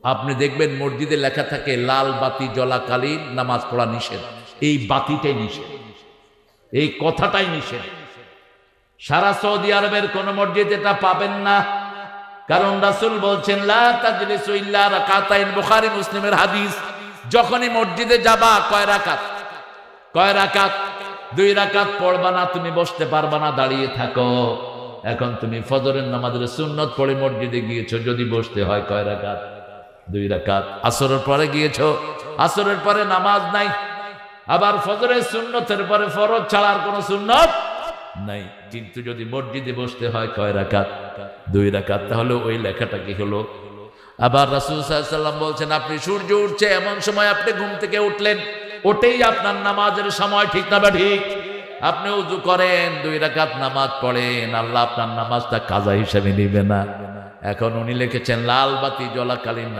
আপনি দেখবেন মসজিদে লেখা থাকে লাল বাতি জ্বলাকালীন নামাজ পড়া নিষেধ। এই বাতিটাই নিষেধ, এই কথাটাই নিষেধ। সারা সৌদি আরবের কোন মসজিদ এটা পাবেন না, কারণ রাসূল বলছেন লা তাজলিসু ইল্লা রাকাতাইন, বুখারী মুসলিমের হাদিস। যখনই মসজিদে যাবা কয় রাকাত? কয় রাকাত? 2 রাকাত পড়বা না, তুমি বসতে পারবা না, দাঁড়িয়ে থাকো। এখন তুমি ফজরের নামাজের সুন্নত পড়ে মসজিদে গিয়েছো, যদি বসতে হয় কয় রাকাত? 2 রাকাত। আসরের পরে গিয়েছো, আসরের পরে নামাজ নাই, আবার ফজরের সুন্নতের পরে ফরজ ছাড়ার কোন সুন্নত নাই, কিন্তু যদি মসজিদে বসতে হয় কয় রাকাত? 2 রাকাত। তাহলে ওই লেখাটা কি হলো? আবার রাসূল সাল্লাল্লাহু আলাইহি ওয়াসাল্লাম বলছেন, আপনি সূর্য উঠছে এমন সময় আপনি ঘুম থেকে উঠলেন, ওটাই আপনার নামাজের সময়, ঠিক না? বা ঠিক? আপনি ওযু করেন, 2 রাকাত নামাজ পড়েন, আল্লাহ আপনার নামাজটা কাজা হিসেবে নিবে না। এখন উনি লিখেছেন লাল বাতি জ্বলাকালীন নামাজ